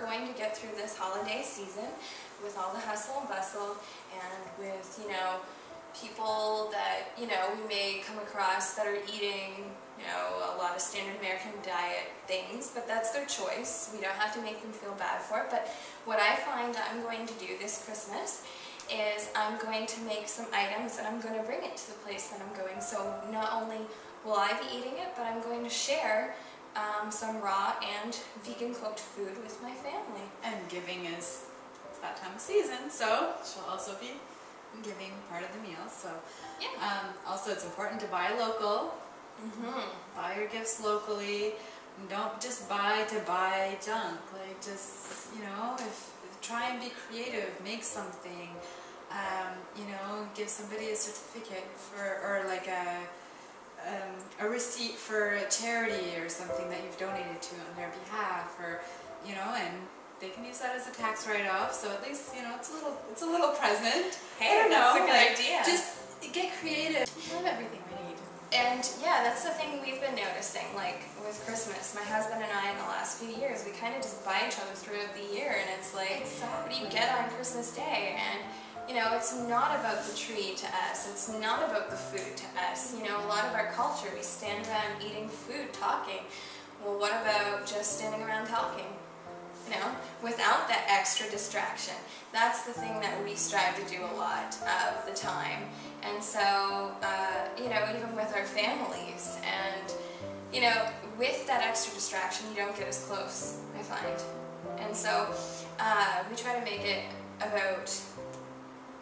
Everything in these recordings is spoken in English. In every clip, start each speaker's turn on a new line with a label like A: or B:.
A: going to get through this holiday season with all the hustle and bustle and with, you know, people that, you know, we may come across that are eating, you know, a lot of standard American diet things, but that's their choice. We don't have to make them feel bad for it. But what I find I'm going to do this Christmas is I'm going to make some items and I'm going to bring it to the place that I'm going. So not only will I be eating it, but I'm going to share some raw and vegan cooked food with my family.
B: And giving is, it's that time of season, so she'll also be giving part of the meal. So yeah. Also, it's important to buy local. Buy your gifts locally. Don't just buy to buy junk. Like, just, you know, try and be creative. Make something. You know, give somebody a certificate for, or like a receipt for a charity or something that you've donated to on their behalf, or, you know, and they can use that as a tax write-off. So at least, you know, it's a little present.
A: Hey,
B: I don't
A: that's
B: know,
A: a good idea.
B: Just get creative. We have everything we need.
A: And yeah, that's the thing we've been noticing, like with Christmas. My husband and I in the last few years, we kind of just buy each other throughout the year, and it's like, what do you get on Christmas Day? And you know, it's not about the tree to us, it's not about the food to us. You know, a lot of our culture, we stand around eating food, talking. Well, what about just standing around talking? You know, without that extra distraction. That's the thing that we strive to do a lot of the time. And so, you know, even with our families, and, you know, with that extra distraction, you don't get as close, I find. And so, we try to make it about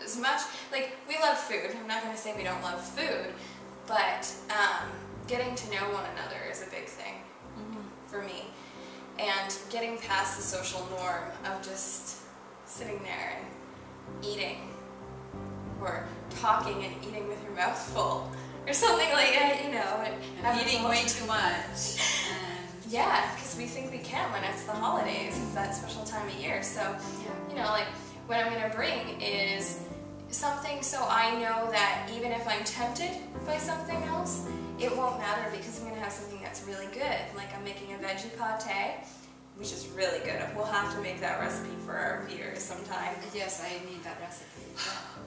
A: as much, like, we love food. I'm not going to say we don't love food, but getting to know one another is a big thing for me. And getting past the social norm of just sitting there and eating, or talking and eating with your mouth full, or something like that, you know.
B: And eating way too much.
A: Yeah, because we think we can when it's the holidays. It's that special time of year. So, you know, like, what I'm going to bring is something so I know that even if I'm tempted by something else, it won't matter because I'm going to have something that's really good. Like, I'm making a veggie pate, which is really good. We'll have to make that recipe for our viewers sometime.
B: Yes, I need that recipe.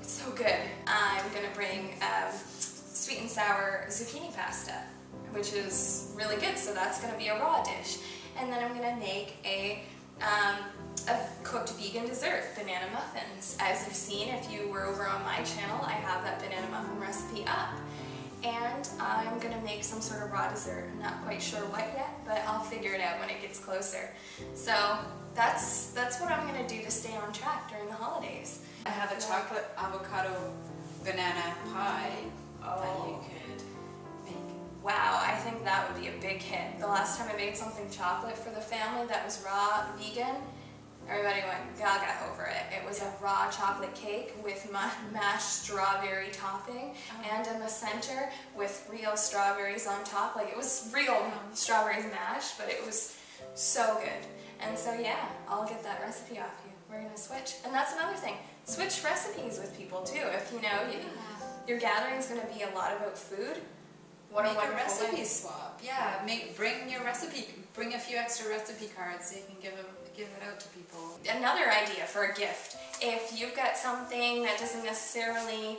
A: It's so good. I'm going to bring sweet and sour zucchini pasta, which is really good, so that's going to be a raw dish. And then I'm going to make a cooked vegan dessert, banana muffins. As you've seen, if you were over on my channel, I have that banana muffin recipe up. And I'm going to make some sort of raw dessert. I'm not quite sure what yet, but I'll figure it out when it gets closer. So that's what I'm going to do to stay on track during the holidays.
B: I have a chocolate avocado banana pie that you could make.
A: Wow, I think that would be a big hit. The last time I made something chocolate for the family that was raw, vegan, everybody went gaga over it. It was a raw chocolate cake with mashed strawberry topping, and in the center with real strawberries on top. Like, it was real strawberries mashed, but it was so good. And so yeah, I'll get that recipe off you. We're gonna switch. And that's another thing. Switch recipes with people too. If you know your gathering's gonna be a lot about food, what a wonderful
B: recipe swap. Yeah, bring a few extra recipe cards so you can give it out to people.
A: Another idea for a gift. If you've got something that doesn't necessarily,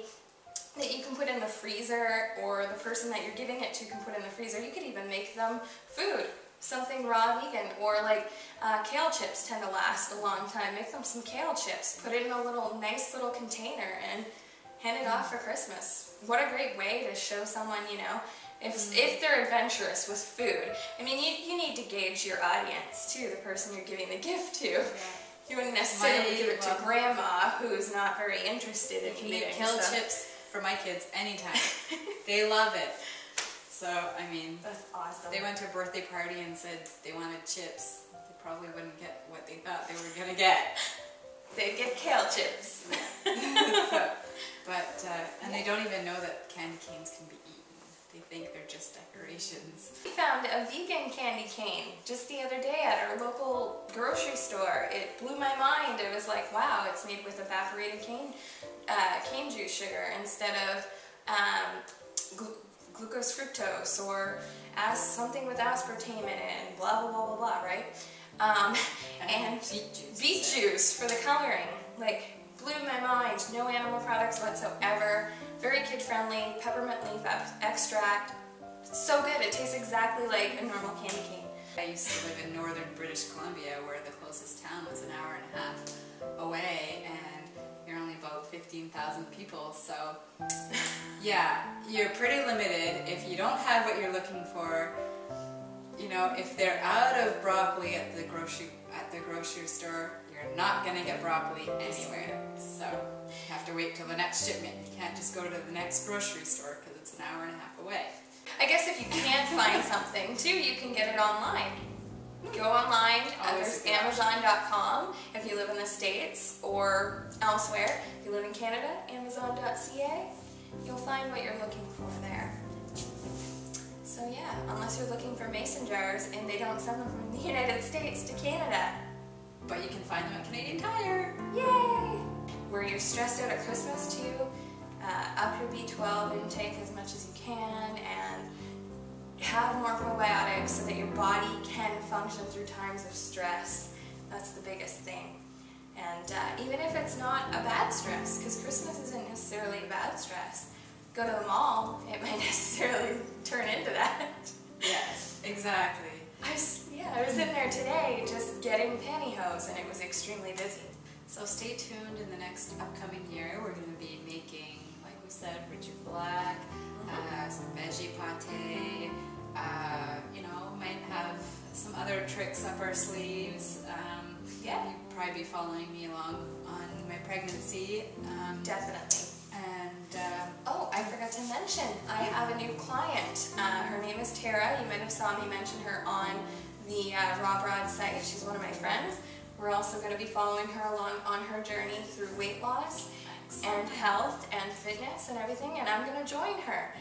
A: that you can put in the freezer, or the person that you're giving it to can put in the freezer, you could even make them food. Something raw vegan, or like kale chips tend to last a long time. Make them some kale chips, put it in a nice little container, and hand it off for Christmas. What a great way to show someone, you know, if they're adventurous with food. I mean, you need to gauge your audience too, the person you're giving the gift to. Yeah. You wouldn't necessarily give it to grandma, who's not very interested in eating.
B: Make kale chips for my kids anytime. They love it. So, I mean,
A: that's awesome.
B: They went to a birthday party and said they wanted chips. They probably wouldn't get what they thought they were going to get.
A: They'd get kale chips.
B: And they don't even know that candy canes can be eaten. They think they're just decorations.
A: We found a vegan candy cane just the other day at our local grocery store. It blew my mind. It was like, wow, it's made with evaporated cane juice sugar instead of glucose fructose, or something with aspartame in it, and blah blah blah blah blah, right? and
B: beet
A: beet juice for the coloring. Like, blew my mind. No animal products whatsoever. Very kid-friendly. Peppermint leaf extract. So good. It tastes exactly like a normal candy cane.
B: I used to live in northern British Columbia, where the closest town was an hour and a half away, and you're only about 15,000 people, so yeah, you're pretty limited. If you don't have what you're looking for, you know, if they're out of broccoli at the grocery store, you're not going to get broccoli anywhere, so you have to wait till the next shipment. You can't just go to the next grocery store because it's an hour and a half away.
A: I guess if you can't find something too, you can get it online. Go online, there's Amazon.com if you live in the States or elsewhere. If you live in Canada, Amazon.ca. You'll find what you're looking for there. So yeah, unless you're looking for mason jars and they don't send them from the United States to Canada.
B: But you can find them at Canadian Tire.
A: Yay! Where you're stressed out at Christmas too, up your B12 intake as much as you can and have more probiotics so that your body can function through times of stress. That's the biggest thing. And even if it's not a bad stress, because Christmas isn't necessarily a bad stress, go to the mall, it might necessarily turn into that.
B: Yes, exactly.
A: I was in there today just getting pantyhose and it was extremely busy.
B: So stay tuned in the next upcoming year. We're going to be making, like we said, Richard Black, some veggie pate, you know, might have some other tricks up our sleeves.
A: Yeah.
B: You'll probably be following me along on my pregnancy.
A: Definitely.
B: And
A: oh, I forgot to mention, I have a new client. Her name is Tara. You might have saw me mention her on the RawBroads site. She's one of my friends. We're also going to be following her along on her journey through weight loss and health and fitness and everything, and I'm going to join her.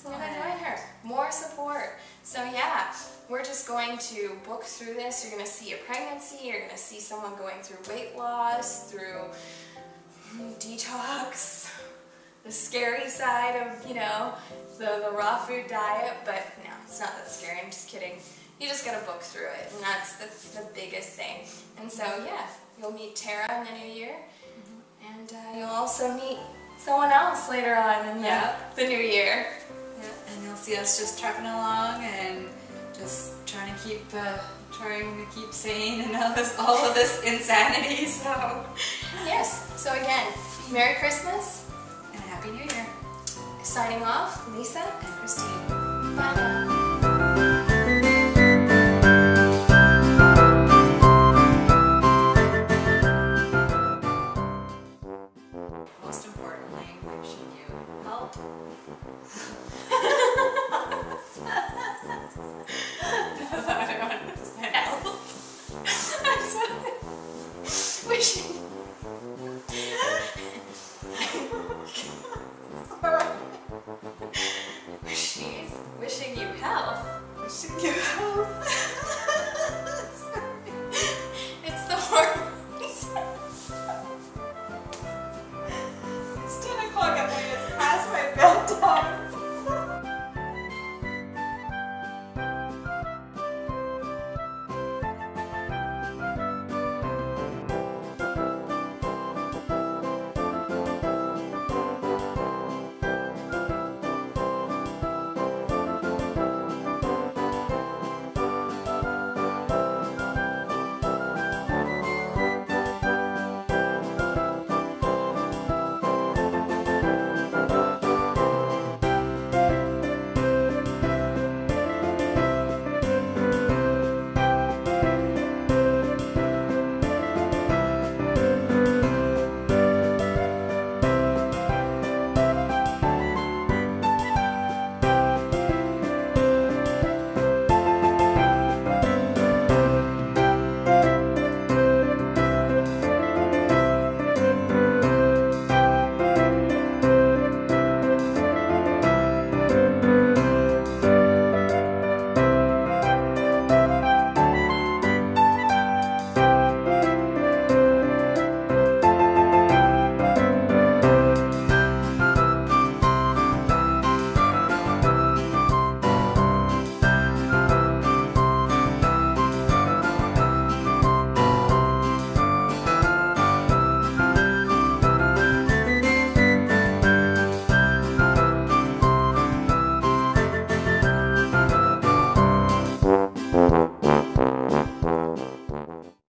A: I'm going to join her. More support. So yeah, we're just going to book through this. You're going to see a pregnancy. You're going to see someone going through weight loss, through detox, the scary side of, you know, the raw food diet. But no, it's not that scary. I'm just kidding. You just got to book through it, and that's the biggest thing. And so yeah, you'll meet Tara in the new year, and you'll also meet someone else later on in the new year.
B: Yeah, and you'll see us just trucking along and just trying to keep sane and all of this insanity. So
A: yes. So again, Merry Christmas
B: and Happy New Year.
A: Signing off, Lisa
B: and Christine.
A: Bye now.
B: Most importantly, wishing you health.
A: That's what I wanted to say. Wishing